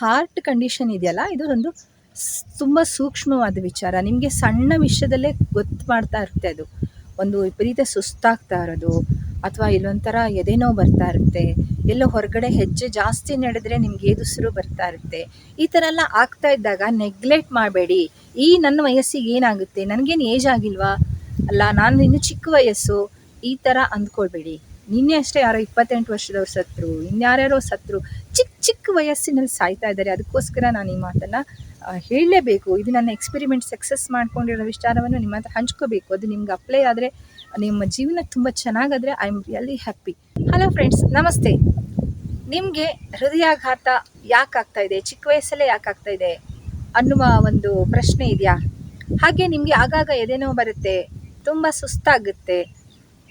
Heart condition ಇದೆಯಲ್ಲ, ಇದು ಒಂದು ತುಂಬ ಸೂಕ್ಷ್ಮವಾದ ವಿಚಾರ. ನಿಮಗೆ ಸಣ್ಣ ವಿಷಯದಲ್ಲೇ ಗೊತ್ತು ಮಾಡ್ತಾ ಇರುತ್ತೆ. ಅದು ಒಂದು ವಿಪರೀತ ಸುಸ್ತಾಗ್ತಾ ಇರೋದು, ಅಥವಾ ಇಲ್ಲೊಂಥರ ಎದೆನೋವು ಬರ್ತಾ ಇರುತ್ತೆ, ಎಲ್ಲೋ ಹೊರಗಡೆ ಹೆಜ್ಜೆ ಜಾಸ್ತಿ ನಡೆದ್ರೆ ನಿಮ್ಗೆ ಏದುಸಿರು ಬರ್ತಾ ಇರುತ್ತೆ. ಈ ಥರ ಎಲ್ಲ ಆಗ್ತಾ ಇದ್ದಾಗ ನೆಗ್ಲೆಕ್ಟ್ ಮಾಡಬೇಡಿ. ನನ್ನ ವಯಸ್ಸಿಗೆ ಏನಾಗುತ್ತೆ, ನನಗೇನು ಏಜ್ ಆಗಿಲ್ವಾ, ಅಲ್ಲ ನಾನು ಇನ್ನು ಚಿಕ್ಕ ವಯಸ್ಸು, ಈ ಥರ ಅಂದ್ಕೊಳ್ಬೇಡಿ. ನಿನ್ನೆ ಅಷ್ಟೇ ಯಾರೋ 28 ವರ್ಷದವ್ರು ಸತ್ರು, ಇನ್ಯಾರ್ಯಾರೋ ಸತ್ರು, ಚಿಕ್ಕ ವಯಸ್ಸಿನಲ್ಲಿ ಸಾಯ್ತಾ ಇದ್ದಾರೆ. ಅದಕ್ಕೋಸ್ಕರ ನಾನು ಈ ಮಾತನ್ನು ಹೇಳಲೇಬೇಕು. ಇದು ನನ್ನ ಎಕ್ಸ್ಪೆರಿಮೆಂಟ್ ಸಕ್ಸಸ್ ಮಾಡ್ಕೊಂಡಿರೋ ವಿಚಾರವನ್ನು ನಿಮ್ಮ ಹತ್ರ ಹಂಚ್ಕೋಬೇಕು. ಅದು ನಿಮ್ಗೆ ಅಪ್ಲೈ ಆದರೆ ನಿಮ್ಮ ಜೀವನ ತುಂಬ ಚೆನ್ನಾಗಾದರೆ I am really happy. Hello friends, ನಮಸ್ತೆ. ನಿಮಗೆ ಹೃದಯಾಘಾತ ಯಾಕೆ ಆಗ್ತಾ ಇದೆ, ಚಿಕ್ಕ ವಯಸ್ಸಲ್ಲೇ ಯಾಕೆ ಆಗ್ತಾ ಇದೆ ಅನ್ನುವ ಒಂದು ಪ್ರಶ್ನೆ ಇದೆಯಾ? ಹಾಗೆ ನಿಮಗೆ ಆಗಾಗ ಎದೆನೋವು ಬರುತ್ತೆ, ತುಂಬ ಸುಸ್ತಾಗುತ್ತೆ,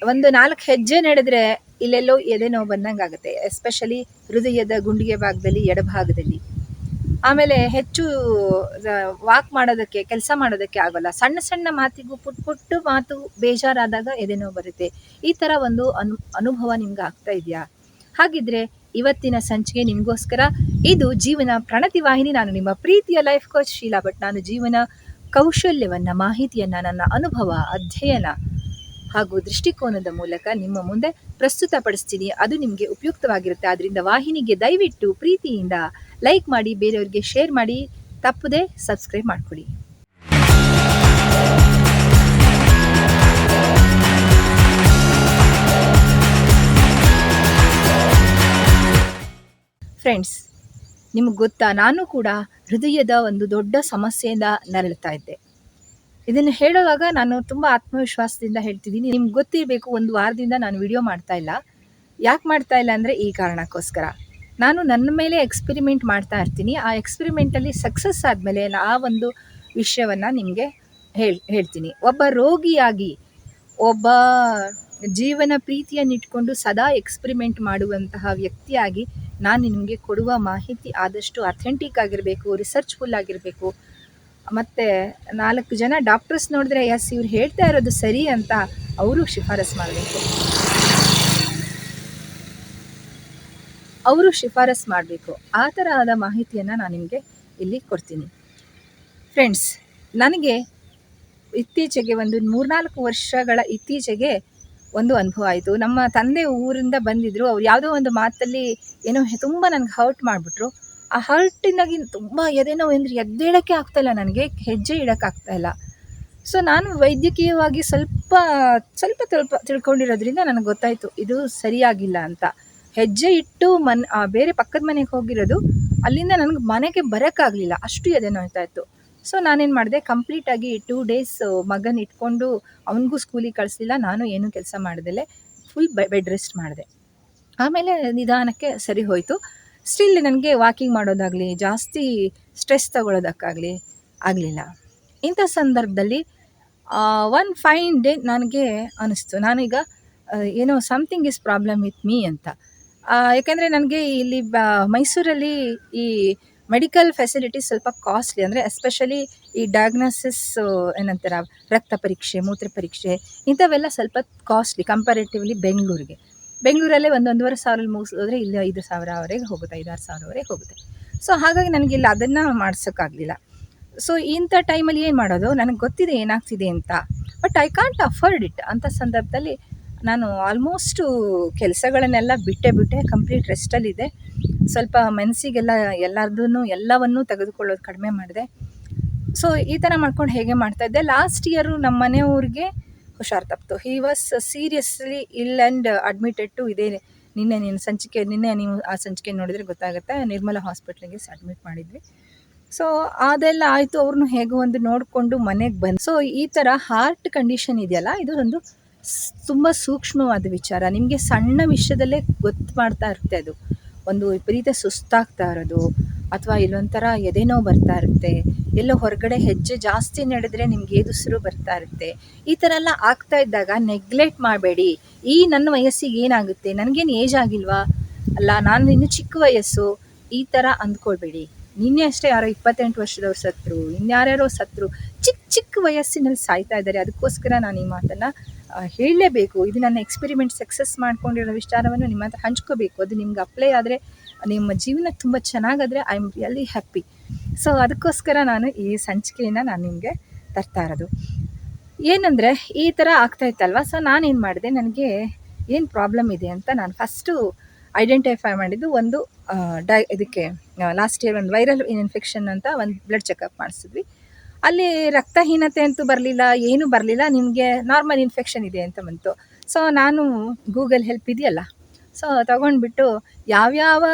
ಒಂದು 4 ಹೆಜ್ಜೆ ನಡೆದ್ರೆ ಇಲ್ಲೆಲ್ಲೋ ಎದೆನೋವು ಬಂದಂಗೆ ಆಗುತ್ತೆ, ಎಸ್ಪೆಷಲಿ ಹೃದಯದ ಗುಂಡಿಗೆ ಭಾಗದಲ್ಲಿ, ಎಡಭಾಗದಲ್ಲಿ. ಆಮೇಲೆ ಹೆಚ್ಚು ವಾಕ್ ಮಾಡೋದಕ್ಕೆ, ಕೆಲಸ ಮಾಡೋದಕ್ಕೆ ಆಗೋಲ್ಲ. ಸಣ್ಣ ಸಣ್ಣ ಮಾತಿಗೂ ಪುಟ್ಟು ಮಾತು ಬೇಜಾರಾದಾಗ ಎದೆನೋವು ಬರುತ್ತೆ. ಈ ಥರ ಒಂದು ಅನುಭವ ನಿಮ್ಗೆ ಆಗ್ತಾ ಇದೆಯಾ? ಹಾಗಿದ್ರೆ ಇವತ್ತಿನ ಸಂಚಿಕೆ ನಿಮಗೋಸ್ಕರ. ಇದು ಜೀವನ ಪ್ರಣತಿ ವಾಹಿನಿ. ನಾನು ನಿಮ್ಮ ಪ್ರೀತಿಯ ಲೈಫ್ ಕೋಚ್ ಶೀಲಾ ಭಟ್. ನಾನು ಜೀವನ ಕೌಶಲ್ಯವನ್ನು, ಮಾಹಿತಿಯನ್ನು, ನನ್ನ ಅನುಭವ, ಅಧ್ಯಯನ ಹಾಗೂ ದೃಷ್ಟಿಕೋನದ ಮೂಲಕ ನಿಮ್ಮ ಮುಂದೆ ಪ್ರಸ್ತುತಪಡಿಸ್ತೀನಿ. ಅದು ನಿಮಗೆ ಉಪಯುಕ್ತವಾಗಿರುತ್ತೆ. ಆದ್ದರಿಂದ ವಾಹಿನಿಗೆ ದಯವಿಟ್ಟು ಪ್ರೀತಿಯಿಂದ ಲೈಕ್ ಮಾಡಿ, ಬೇರೆಯವರಿಗೆ ಶೇರ್ ಮಾಡಿ, ತಪ್ಪದೆ ಸಬ್ಸ್ಕ್ರೈಬ್ ಮಾಡ್ಕೊಳ್ಳಿ. ಫ್ರೆಂಡ್ಸ್, ನಿಮಗೆ ಗೊತ್ತಾ, ನಾನು ಕೂಡ ಹೃದಯದ ಒಂದು ದೊಡ್ಡ ಸಮಸ್ಯೆಯಿಂದ ನರಳುತ್ತಾ ಇದ್ದೆ. ಇದನ್ನು ಹೇಳುವಾಗ ನಾನು ತುಂಬ ಆತ್ಮವಿಶ್ವಾಸದಿಂದ ಹೇಳ್ತಿದ್ದೀನಿ. ನಿಮ್ಗೆ ಗೊತ್ತಿರಬೇಕು, ಒಂದು ವಾರದಿಂದ ನಾನು ವಿಡಿಯೋ ಮಾಡ್ತಾ ಇಲ್ಲ. ಯಾಕೆ ಮಾಡ್ತಾ ಇಲ್ಲ ಅಂದರೆ ಈ ಕಾರಣಕ್ಕೋಸ್ಕರ. ನಾನು ನನ್ನ ಮೇಲೆ ಎಕ್ಸ್ಪೆರಿಮೆಂಟ್ ಮಾಡ್ತಾ ಇರ್ತೀನಿ. ಆ ಎಕ್ಸ್ಪೆರಿಮೆಂಟಲ್ಲಿ ಸಕ್ಸಸ್ ಆದಮೇಲೆ ಆ ಒಂದು ವಿಷಯವನ್ನು ನಿಮಗೆ ಹೇಳ್ತೀನಿ. ಒಬ್ಬ ರೋಗಿಯಾಗಿ, ಒಬ್ಬ ಜೀವನ ಪ್ರೀತಿಯನ್ನಿಟ್ಕೊಂಡು ಸದಾ ಎಕ್ಸ್ಪೆರಿಮೆಂಟ್ ಮಾಡುವಂತಹ ವ್ಯಕ್ತಿಯಾಗಿ ನಾನು ನಿಮಗೆ ಕೊಡುವ ಮಾಹಿತಿ ಆದಷ್ಟು ಅಥೆಂಟಿಕ್ ಆಗಿರಬೇಕು, ರಿಸರ್ಚ್ಫುಲ್ ಆಗಿರಬೇಕು. ಮತ್ತು 4 ಜನ ಡಾಕ್ಟರ್ಸ್ ನೋಡಿದ್ರೆ ಎಸ್ ಇವ್ರು ಹೇಳ್ತಾ ಇರೋದು ಸರಿ ಅಂತ ಅವರು ಶಿಫಾರಸ್ ಮಾಡಬೇಕು. ಆ ಥರ ಆದ ಮಾಹಿತಿಯನ್ನು ನಾನು ನಿಮಗೆ ಇಲ್ಲಿ ಕೊಡ್ತೀನಿ. ಫ್ರೆಂಡ್ಸ್, ನನಗೆ ಇತ್ತೀಚೆಗೆ ಒಂದು 3-4 ವರ್ಷಗಳ ಇತ್ತೀಚೆಗೆ ಒಂದು ಅನುಭವ ಆಯಿತು. ನಮ್ಮ ತಂದೆ ಊರಿಂದ ಬಂದಿದ್ದರು. ಅವ್ರು ಯಾವುದೋ ಒಂದು ಮಾತಲ್ಲಿ ಏನೋ ತುಂಬ ನನಗೆ ಹರ್ಟ್ ಮಾಡಿಬಿಟ್ರು. ಆ ಹರ್ಟಿನಾಗಿ ತುಂಬ ಎದೆನೋವು ಅಂದರೆ ಎದ್ದೇಳೋಕ್ಕೆ ಆಗ್ತಾಯಿಲ್ಲ, ನನಗೆ ಹೆಜ್ಜೆ ಇಡೋಕ್ಕಾಗ್ತಾಯಿಲ್ಲ. ಸೊ ನಾನು ವೈದ್ಯಕೀಯವಾಗಿ ಸ್ವಲ್ಪ ತಿಳ್ಕೊಂಡಿರೋದ್ರಿಂದ ನನಗೆ ಗೊತ್ತಾಯಿತು ಇದು ಸರಿಯಾಗಿಲ್ಲ ಅಂತ. ಹೆಜ್ಜೆ ಇಟ್ಟು ಬೇರೆ ಪಕ್ಕದ ಮನೆಗೆ ಹೋಗಿರೋದು, ಅಲ್ಲಿಂದ ನನಗೆ ಮನೆಗೆ ಬರೋಕ್ಕಾಗಲಿಲ್ಲ, ಅಷ್ಟು ಎದೆನೋಯ್ತಾ ಇತ್ತು. ಸೊ ನಾನೇನು ಮಾಡಿದೆ, ಕಂಪ್ಲೀಟಾಗಿ 2 ಡೇಸ್ ಮಗನ ಇಟ್ಕೊಂಡು ಅವನಿಗೂ ಸ್ಕೂಲಿಗೆ ಕಳಿಸ್ಲಿಲ್ಲ, ನಾನು ಏನೂ ಕೆಲಸ ಮಾಡ್ದಲೇ ಫುಲ್ ಬೆಡ್ ರೆಸ್ಟ್ ಮಾಡಿದೆ. ಆಮೇಲೆ ನಿಧಾನಕ್ಕೆ ಸರಿ ಹೋಯಿತು. ಸ್ಟಿಲ್ ನನಗೆ ವಾಕಿಂಗ್ ಮಾಡೋದಾಗಲಿ, ಜಾಸ್ತಿ ಸ್ಟ್ರೆಸ್ ತಗೊಳ್ಳೋದಕ್ಕಾಗಲಿ ಆಗಲಿಲ್ಲ. ಇಂಥ ಸಂದರ್ಭದಲ್ಲಿ ಒನ್ ಫೈನ್ ಡೇ ನನಗೆ ಅನ್ನಿಸ್ತು, ನಾನೀಗ ಏನೋ something is problem with me ಅಂತ. ಯಾಕೆಂದರೆ ನನಗೆ ಇಲ್ಲಿ ಮೈಸೂರಲ್ಲಿ ಈ ಮೆಡಿಕಲ್ ಫೆಸಿಲಿಟೀಸ್ ಸ್ವಲ್ಪ ಕಾಸ್ಟ್ಲಿ. ಅಂದರೆ ಎಸ್ಪೆಷಲಿ ಈ ಡಯಾಗ್ನೋಸಿಸ್ ಏನಂತಾರೆ, ರಕ್ತ ಪರೀಕ್ಷೆ, ಮೂತ್ರ ಪರೀಕ್ಷೆ, ಇಂಥವೆಲ್ಲ ಸ್ವಲ್ಪ ಕಾಸ್ಟ್ಲಿ ಕಂಪ್ಯಾರಿಟಿವ್ಲಿ ಬೆಂಗಳೂರಲ್ಲೇ 1-1.5 ಸಾವಿರ ಮುಗಿಸಿದ್ರೆ ಇಲ್ಲಿ 5,000ವರೆಗೆ ಹೋಗುತ್ತೆ, 5-6 ಸಾವಿರವರೆಗೆ ಹೋಗುತ್ತೆ. ಸೊ ಹಾಗಾಗಿ ನನಗಿಲ್ಲ ಅದನ್ನು ಮಾಡ್ಸೋಕ್ಕಾಗಲಿಲ್ಲ. ಸೊ ಇಂಥ ಟೈಮಲ್ಲಿ ಏನು ಮಾಡೋದು, ನನಗೆ ಗೊತ್ತಿದೆ ಏನಾಗ್ತಿದೆ ಅಂತ, but I can't afford it. ಅಂಥ ಸಂದರ್ಭದಲ್ಲಿ ನಾನು ಆಲ್ಮೋಸ್ಟು ಕೆಲಸಗಳನ್ನೆಲ್ಲ ಬಿಟ್ಟೆ ಕಂಪ್ಲೀಟ್ ರೆಸ್ಟಲ್ಲಿದೆ. ಸ್ವಲ್ಪ ಮನಸ್ಸಿಗೆಲ್ಲ ಎಲ್ಲವನ್ನೂ ತೆಗೆದುಕೊಳ್ಳೋದು ಕಡಿಮೆ ಮಾಡಿದೆ. ಸೊ ಈ ಥರ ಮಾಡ್ಕೊಂಡು ಹೇಗೆ ಮಾಡ್ತಾಯಿದ್ದೆ. ಲಾಸ್ಟ್ ಇಯರು ನಮ್ಮ ಮನೆಯವ್ರಿಗೆ ಹುಷಾರು ತಪ್ಪಿತು. ಹಿ ವಾಸ್ ಸೀರಿಯಸ್ಲಿ ಇಲ್ ಆ್ಯಂಡ್ ಅಡ್ಮಿಟೆಡ್ ಟು ಇದೇ ನಿನ್ನೆ ನೀವು ಆ ಸಂಚಿಕೆ ನೋಡಿದರೆ ಗೊತ್ತಾಗುತ್ತೆ, ನಿರ್ಮಲಾ ಹಾಸ್ಪಿಟ್ಲಿಗೆ ಅಡ್ಮಿಟ್ ಮಾಡಿದ್ವಿ. ಸೊ ಅದೆಲ್ಲ ಆಯಿತು. ಅವ್ರನ್ನೂ ಹೇಗೋ ಒಂದು ನೋಡಿಕೊಂಡು ಮನೆಗೆ ಬಂದು. ಸೊ ಈ ಥರ ಹಾರ್ಟ್ ಕಂಡೀಷನ್ ಇದೆಯಲ್ಲ, ಇದು ಒಂದು ತುಂಬ ಸೂಕ್ಷ್ಮವಾದ ವಿಚಾರ. ನಿಮಗೆ ಸಣ್ಣ ವಿಷಯದಲ್ಲೇ ಗೊತ್ತು ಮಾಡ್ತಾ ಇರುತ್ತೆ. ಅದು ಒಂದು ವಿಪರೀತ ಸುಸ್ತಾಗ್ತಾ ಇರೋದು, ಅಥವಾ ಇಲ್ಲೊಂಥರ ಎದೆನೋವು ಬರ್ತಾ ಇರುತ್ತೆ, ಎಲ್ಲೋ ಹೊರಗಡೆ ಹೆಜ್ಜೆ ಜಾಸ್ತಿ ನಡೆದ್ರೆ ನಿಮ್ಗೆ ಏದುಸಿರು ಬರ್ತಾ ಇರುತ್ತೆ. ಈ ಥರ ಎಲ್ಲ ಆಗ್ತಾ ಇದ್ದಾಗ ನೆಗ್ಲೆಕ್ಟ್ ಮಾಡಬೇಡಿ. ನನ್ನ ವಯಸ್ಸಿಗೆ ಏನಾಗುತ್ತೆ, ನನಗೇನು ಏಜ್ ಆಗಿಲ್ವಾ, ಅಲ್ಲ ನಾನು ಇನ್ನು ಚಿಕ್ಕ ವಯಸ್ಸು, ಈ ಥರ ಅಂದ್ಕೊಳ್ಬೇಡಿ. ನಿನ್ನೆ ಅಷ್ಟೇ ಯಾರೋ 28 ವರ್ಷದವ್ರು ಸತ್ರು, ಇನ್ಯಾರ್ಯಾರೋ ಸತ್ರು, ಚಿಕ್ಕ ವಯಸ್ಸಿನಲ್ಲಿ ಸಾಯ್ತಾ ಇದ್ದಾರೆ. ಅದಕ್ಕೋಸ್ಕರ ನಾನು ಈ ಮಾತನ್ನು ಹೇಳಲೇಬೇಕು. ಇದು ನನ್ನ ಎಕ್ಸ್ಪೆರಿಮೆಂಟ್ ಸಕ್ಸಸ್ ಮಾಡ್ಕೊಂಡಿರೋ ವಿಚಾರವನ್ನು ನಿಮ್ಮ ಹತ್ರ ಹಂಚ್ಕೋಬೇಕು. ಅದು ನಿಮ್ಗೆ ಅಪ್ಲೈ ಆದರೆ ನಿಮ್ಮ ಜೀವನ ತುಂಬ ಚೆನ್ನಾಗಾದರೆ I am really happy. So ಅದಕ್ಕೋಸ್ಕರ ನಾನು ಈ ಸಂಚಿಕೆಯನ್ನು ನಾನು ನಿಮಗೆ ತರ್ತಾ ಇರೋದು. ಏನಂದರೆ ಈ ಥರ ಆಗ್ತಾಯಿತ್ತಲ್ವ. ಸೊ ನಾನೇನು ಮಾಡಿದೆ, ನನಗೆ ಏನು ಪ್ರಾಬ್ಲಮ್ ಇದೆ ಅಂತ ನಾನು ಫಸ್ಟು ಐಡೆಂಟಿಫೈ ಮಾಡಿದ್ದು ಒಂದು ಇದಕ್ಕೆ ಲಾಸ್ಟ್ ಇಯರ್ ಒಂದು ವೈರಲ್ ಇನ್ಫೆಕ್ಷನ್ ಅಂತ ಒಂದು ಬ್ಲಡ್ ಚೆಕಪ್ ಮಾಡಿಸಿದ್ವಿ. ಅಲ್ಲಿ ರಕ್ತಹೀನತೆ ಅಂತೂ ಬರಲಿಲ್ಲ, ಏನೂ ಬರಲಿಲ್ಲ, ನಿಮಗೆ ನಾರ್ಮಲ್ ಇನ್ಫೆಕ್ಷನ್ ಇದೆ ಅಂತ ಬಂತು. ಸೊ ನಾನು ಗೂಗಲ್ ಹೆಲ್ಪ್ ಇದೆಯಲ್ಲ, ಸೊ ತೊಗೊಂಡ್ಬಿಟ್ಟು ಯಾವ್ಯಾವ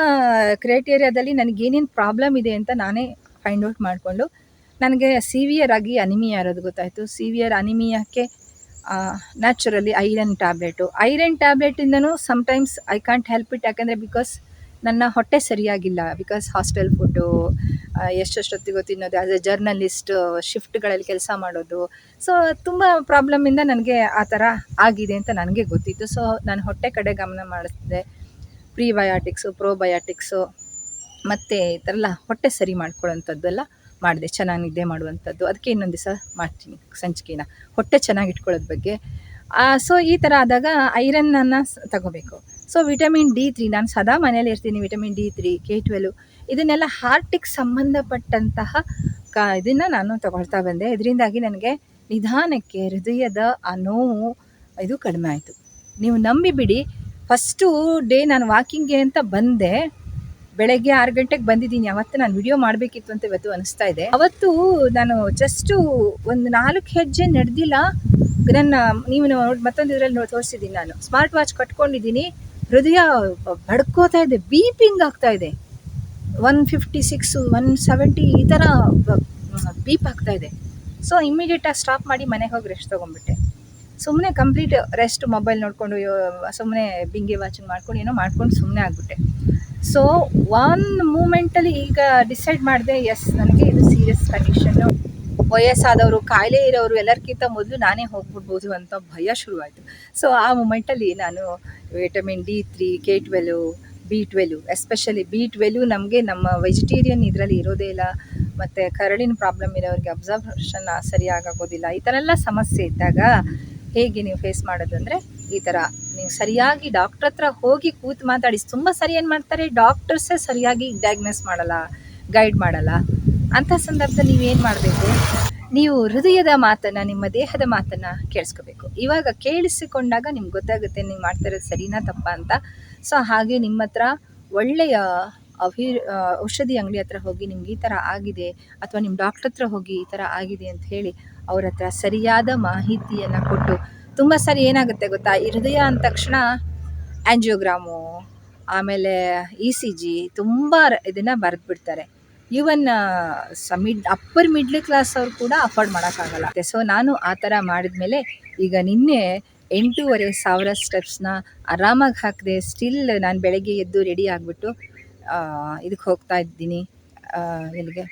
ಕ್ರೈಟೇರಿಯಾದಲ್ಲಿ ನನಗೇನೇನು ಪ್ರಾಬ್ಲಮ್ ಇದೆ ಅಂತ ನಾನೇ ಫೈಂಡ್ ಔಟ್ ಮಾಡಿಕೊಂಡು, ನನಗೆ ಸಿವಿಯರ್ ಆಗಿ ಅನಿಮಿಯಾ ಇರೋದು ಗೊತ್ತಾಯಿತು. Severe ಅನಿಮಿಯಾಕ್ಕೆ naturally iron ಟ್ಯಾಬ್ಲೆಟಿಂದನೂ sometimes I can't help it. ಯಾಕಂದರೆ ಬಿಕಾಸ್ ನನ್ನ ಹೊಟ್ಟೆ ಸರಿಯಾಗಿಲ್ಲ, ಬಿಕಾಸ್ ಹಾಸ್ಟೆಲ್ ಫುಡ್ಡು, ಎಷ್ಟೊತ್ತಿಗೋ ತಿನ್ನೋದು, ಆ್ಯಸ್ ಎ ಜರ್ನಲಿಸ್ಟ್ ಶಿಫ್ಟ್ಗಳಲ್ಲಿ ಕೆಲಸ ಮಾಡೋದು. ಸೊ ತುಂಬ ಪ್ರಾಬ್ಲಮ್ಮಿಂದ ನನಗೆ ಆ ಥರ ಆಗಿದೆ ಅಂತ ನನಗೆ ಗೊತ್ತಿತ್ತು. ಸೊ ನಾನು ಹೊಟ್ಟೆ ಕಡೆ ಗಮನ ಮಾಡಿಸಿದೆ. ಪ್ರೀಬಯೋಟಿಕ್ಸು, ಪ್ರೋಬಯೋಟಿಕ್ಸು ಮತ್ತು ಈ ಥರ ಎಲ್ಲ ಹೊಟ್ಟೆ ಸರಿ ಮಾಡ್ಕೊಳ್ಳೋಂಥದ್ದೆಲ್ಲ ಮಾಡಿದೆ, ಚೆನ್ನಾಗಿ ನಿದ್ದೆ ಮಾಡುವಂಥದ್ದು. ಅದಕ್ಕೆ ಇನ್ನೊಂದು ದಿವಸ ಮಾಡ್ತೀನಿ ಸಂಚಿಕೆನ, ಹೊಟ್ಟೆ ಚೆನ್ನಾಗಿ ಇಟ್ಕೊಳ್ಳೋದ್ರ ಬಗ್ಗೆ. ಸೊ ಈ ಥರ ಆದಾಗ ಐರನ್ನನ್ನು ತಗೋಬೇಕು. ಸೊ ವಿಟಮಿನ್ D3 ನಾನು ಸದಾ ಮನೇಲಿ ಇರ್ತೀನಿ. ವಿಟಮಿನ್ D3, K12 ಇದನ್ನೆಲ್ಲ ಹಾರ್ಟಿಗೆ ಸಂಬಂಧಪಟ್ಟಂತಹ ಇದನ್ನು ನಾನು ತಗೊಳ್ತಾ ಬಂದೆ. ಇದರಿಂದಾಗಿ ನನಗೆ ನಿಧಾನಕ್ಕೆ ಹೃದಯದ ಆ ನೋವು ಇದು ಕಡಿಮೆ ಆಯಿತು. ನೀವು ನಂಬಿಬಿಡಿ, ಫಸ್ಟು ಡೇ ನಾನು ವಾಕಿಂಗ್ಗೆ ಅಂತ ಬಂದೆ, ಬೆಳಗ್ಗೆ 6 ಗಂಟೆಗೆ ಬಂದಿದ್ದೀನಿ. ಅವತ್ತು ನಾನು ವಿಡಿಯೋ ಮಾಡಬೇಕಿತ್ತು ಅಂತ ಇವತ್ತು ಅನಿಸ್ತಾ ಇದೆ. ಅವತ್ತು ನಾನು ಜಸ್ಟು ಒಂದು 4 ಹೆಜ್ಜೆ ನಡೆದಿಲ್ಲ. ನೀವು ಮತ್ತೊಂದು ಇದರಲ್ಲಿ ತೋರಿಸಿದ್ದೀನಿ, ನಾನು ಸ್ಮಾರ್ಟ್ ವಾಚ್ ಕಟ್ಕೊಂಡಿದ್ದೀನಿ. ಹೃದಯ ಬಡ್ಕೋತಾ ಇದೆ, ಬೀಪಿಂಗ್ ಆಗ್ತಾ ಇದೆ. 156, 170 ಈ ಥರ ಬೀಪ್ ಆಗ್ತಾ ಇದೆ. ಸೊ ಇಮ್ಮಿಡಿಯೇಟಾಗಿ ಸ್ಟಾಪ್ ಮಾಡಿ ಮನೆಗೆ ಹೋಗಿ ರೆಸ್ಟ್ ತೊಗೊಂಡ್ಬಿಟ್ಟೆ. ಸುಮ್ಮನೆ ಕಂಪ್ಲೀಟ್ ರೆಸ್ಟ್, ಮೊಬೈಲ್ ನೋಡಿಕೊಂಡು ಸುಮ್ಮನೆ ಬಿಂಗೆ ವಾಚಿಂಗ್ ಮಾಡ್ಕೊಂಡು ಏನೋ ಮಾಡ್ಕೊಂಡು ಸುಮ್ಮನೆ ಆಗಿಬಿಟ್ಟೆ. ಸೊ ಒನ್ ಮೂಮೆಂಟಲ್ಲಿ ಈಗ ಡಿಸೈಡ್ ಮಾಡಿದೆ, ಎಸ್ ನನಗೆ ಇದು ಸೀರಿಯಸ್ ಕಂಡೀಷನ್ನು, ವಯಸ್ಸಾದವರು, ಕಾಯಿಲೆ ಇರೋರು ಎಲ್ಲರಿಗಿಂತ ಮೊದಲು ನಾನೇ ಹೋಗ್ಬಿಡ್ಬೋದು ಅಂತ ಭಯ ಶುರುವಾಯಿತು. ಸೊ ಆ ಮೂಮೆಂಟಲ್ಲಿ ನಾನು vitamin D3, K12, B12, especially B12 ನಮಗೆ ನಮ್ಮ ವೆಜಿಟೇರಿಯನ್ ಇದರಲ್ಲಿ ಇರೋದೇ ಇಲ್ಲ. ಮತ್ತು ಕರಳಿನ ಪ್ರಾಬ್ಲಮ್ ಇರೋರಿಗೆ ಅಬ್ಸರ್ವೇಷನ್ ಸರಿಯಾಗೋದಿಲ್ಲ. ಈ ಥರ ಎಲ್ಲ ಸಮಸ್ಯೆ ಇದ್ದಾಗ ಹೇಗೆ ನೀವು ಫೇಸ್ ಮಾಡೋದು ಅಂದರೆ, ಈ ಥರ ನೀವು ಸರಿಯಾಗಿ ಡಾಕ್ಟ್ರ್ ಹತ್ರ ಹೋಗಿ ಕೂತು ಮಾತಾಡಿ. ತುಂಬ ಸರಿ ಏನು ಮಾಡ್ತಾರೆ, ಡಾಕ್ಟರ್ಸೇ ಸರಿಯಾಗಿ ಡಯಾಗ್ನೋಸ್ ಮಾಡಲ್ಲ, ಗೈಡ್ ಮಾಡಲ್ಲ. ಅಂಥ ಸಂದರ್ಭದಲ್ಲಿ ನೀವೇನು ಮಾಡಬೇಕು, ನೀವು ಹೃದಯದ ಮಾತನ್ನು, ನಿಮ್ಮ ದೇಹದ ಮಾತನ್ನು ಕೇಳಿಸ್ಕೋಬೇಕು. ಇವಾಗ ಕೇಳಿಸಿಕೊಂಡಾಗ ನಿಮ್ಗೆ ಗೊತ್ತಾಗುತ್ತೆ ನೀವು ಮಾಡ್ತಾ ಇರೋದು ಸರಿನಾ ತಪ್ಪಾ ಅಂತ. ಸೊ ಹಾಗೆ ನಿಮ್ಮ ಹತ್ರ ಒಳ್ಳೆಯ ಔಷಧಿ ಅಂಗಡಿ ಹತ್ರ ಹೋಗಿ ನಿಮ್ಗೆ ಈ ಥರ ಆಗಿದೆ, ಅಥವಾ ನಿಮ್ಮ ಡಾಕ್ಟ್ರ್ ಹತ್ರ ಹೋಗಿ ಈ ಥರ ಆಗಿದೆ ಅಂತ ಹೇಳಿ ಅವ್ರ ಹತ್ರ ಸರಿಯಾದ ಮಾಹಿತಿಯನ್ನು ಕೊಟ್ಟು. ತುಂಬ ಸಾರಿ ಏನಾಗುತ್ತೆ ಗೊತ್ತಾ, ಈ ಹೃದಯ ಅಂದ ತಕ್ಷಣ ಆ್ಯಂಜಿಯೋಗ್ರಾಮು, ಆಮೇಲೆ ECG ತುಂಬ ಇದನ್ನು ಬರೆದ್ಬಿಡ್ತಾರೆ. ಈವನ್ ಅಪ್ಪರ್ ಮಿಡ್ಲ್ ಕ್ಲಾಸ್ ಅವ್ರು ಕೂಡ ಅಫೋರ್ಡ್ ಮಾಡೋಕ್ಕಾಗಲ್ಲ. ಸೊ ನಾನು ಆ ಥರ ಮಾಡಿದ್ಮೇಲೆ ಈಗ ನಿನ್ನೆ 8,500 ಸ್ಟೆಪ್ಸ್ನ ಆರಾಮಾಗಿ ಹಾಕಿದೆ. ಸ್ಟಿಲ್ ನಾನು ಬೆಳಗ್ಗೆ ಎದ್ದು ರೆಡಿ ಆಗಿಬಿಟ್ಟು ಇದಕ್ಕೆ ಹೋಗ್ತಾ ಇದ್ದೀನಿ, ಇಲ್ಲಿಗೆ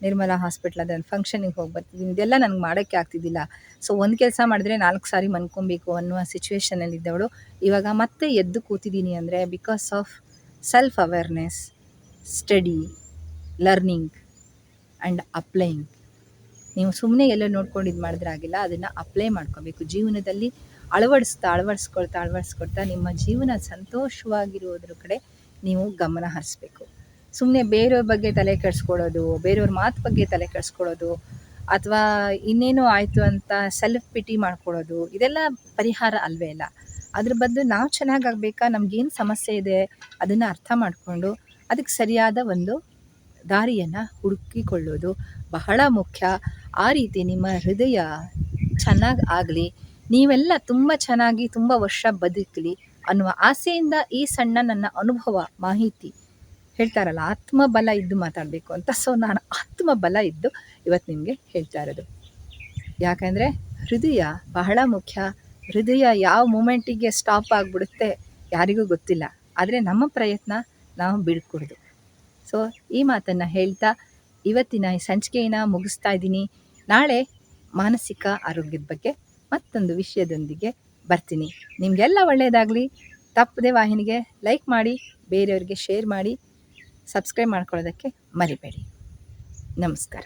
ನಿರ್ಮಲಾ ಹಾಸ್ಪಿಟ್ಲ್ ಅದೊಂದು ಫಂಕ್ಷನಿಗೆ ಹೋಗಿ ಬರ್ತಿದ್ದೀನಿ. ಇದೆಲ್ಲ ನನಗೆ ಮಾಡೋಕ್ಕೆ ಆಗ್ತಿದ್ದಿಲ್ಲ. ಸೊ ಒಂದು ಕೆಲಸ ಮಾಡಿದ್ರೆ 4 ಸಾರಿ ಮನ್ಕೊಬೇಕು ಅನ್ನುವ ಸಿಚುವೇಷನಲ್ಲಿ ಇದ್ದವಳು ಇವಾಗ ಮತ್ತೆ ಎದ್ದು ಕೂತಿದ್ದೀನಿ ಅಂದರೆ because of self awareness, study, learning and applying. ನೀವು ಸುಮ್ಮನೆ ಎಲ್ಲ ನೋಡ್ಕೊಂಡು ಇದು ಮಾಡಿದ್ರೆ ಆಗಿಲ್ಲ, ಅದನ್ನು ಅಪ್ಲೈ ಮಾಡ್ಕೋಬೇಕು ಜೀವನದಲ್ಲಿ. ಅಳವಡಿಸ್ಕೊಳ್ತಾ ನಿಮ್ಮ ಜೀವನ ಸಂತೋಷವಾಗಿರೋದ್ರ ಕಡೆ ನೀವು ಗಮನ ಹರಿಸ್ಬೇಕು. ಸುಮ್ಮನೆ ಬೇರೆಯವ್ರ ಬಗ್ಗೆ ತಲೆ ಕೆಡಿಸ್ಕೊಳ್ಳೋದು, ಬೇರೆಯವ್ರ ಮಾತು ಬಗ್ಗೆ ತಲೆ ಕೆಡಿಸ್ಕೊಳ್ಳೋದು, ಅಥವಾ ಇನ್ನೇನೋ ಆಯಿತು ಅಂತ ಸೆಲ್ಫ್ ಪಿಟಿ ಮಾಡ್ಕೊಳ್ಳೋದು, ಇದೆಲ್ಲ ಪರಿಹಾರ ಅಲ್ವೇ ಇಲ್ಲ. ಅದ್ರ ಬದಲು ನಾವು ಚೆನ್ನಾಗಾಗಬೇಕಾ, ನಮಗೇನು ಸಮಸ್ಯೆ ಇದೆ ಅದನ್ನು ಅರ್ಥ ಮಾಡಿಕೊಂಡು ಅದಕ್ಕೆ ಸರಿಯಾದ ಒಂದು ದಾರಿಯನ್ನು ಹುಡುಕಿಕೊಳ್ಳೋದು ಬಹಳ ಮುಖ್ಯ. ಆ ರೀತಿ ನಿಮ್ಮ ಹೃದಯ ಚೆನ್ನಾಗಿ ಆಗಲಿ, ನೀವೆಲ್ಲ ತುಂಬ ಚೆನ್ನಾಗಿ ತುಂಬ ವರ್ಷ ಬದುಕಲಿ ಅನ್ನುವ ಆಸೆಯಿಂದ ಈ ಸಣ್ಣ ನನ್ನ ಅನುಭವ, ಮಾಹಿತಿ, ಹೇಳ್ತಾರಲ್ಲ ಆತ್ಮಬಲ ಇದ್ದು ಮಾತಾಡಬೇಕು ಅಂತ. ಸೊ ನಾನು ಆತ್ಮಬಲ ಇದ್ದು ಇವತ್ತು ನಿಮಗೆ ಹೇಳ್ತಾ ಇರೋದು. ಯಾಕಂದರೆ ಹೃದಯ ಬಹಳ ಮುಖ್ಯ. ಹೃದಯ ಯಾವ ಮೂಮೆಂಟಿಗೆ ಸ್ಟಾಪ್ ಆಗಿಬಿಡುತ್ತೆ ಯಾರಿಗೂ ಗೊತ್ತಿಲ್ಲ, ಆದರೆ ನಮ್ಮ ಪ್ರಯತ್ನ ನಾವು ಬಿಡ್ಕೊಡ್ದು. ಸೊ ಈ ಮಾತನ್ನು ಹೇಳ್ತಾ ಇವತ್ತಿನ ಈ ಸಂಚಿಕೆಯನ್ನು ಮುಗಿಸ್ತಾ ಇದ್ದೀನಿ. ನಾಳೆ ಮಾನಸಿಕ ಆರೋಗ್ಯದ ಬಗ್ಗೆ ಮತ್ತೊಂದು ವಿಷಯದೊಂದಿಗೆ ಬರ್ತೀನಿ. ನಿಮಗೆಲ್ಲ ಒಳ್ಳೆಯದಾಗಲಿ. ತಪ್ಪದೆ ವಾಹಿನಿಗೆ ಲೈಕ್ ಮಾಡಿ, ಬೇರೆಯವರಿಗೆ ಶೇರ್ ಮಾಡಿ, ಸಬ್ಸ್ಕ್ರೈಬ್ ಮಾಡ್ಕೊಳ್ಳೋದಕ್ಕೆ ಮರಿಬೇಡಿ. ನಮಸ್ಕಾರ.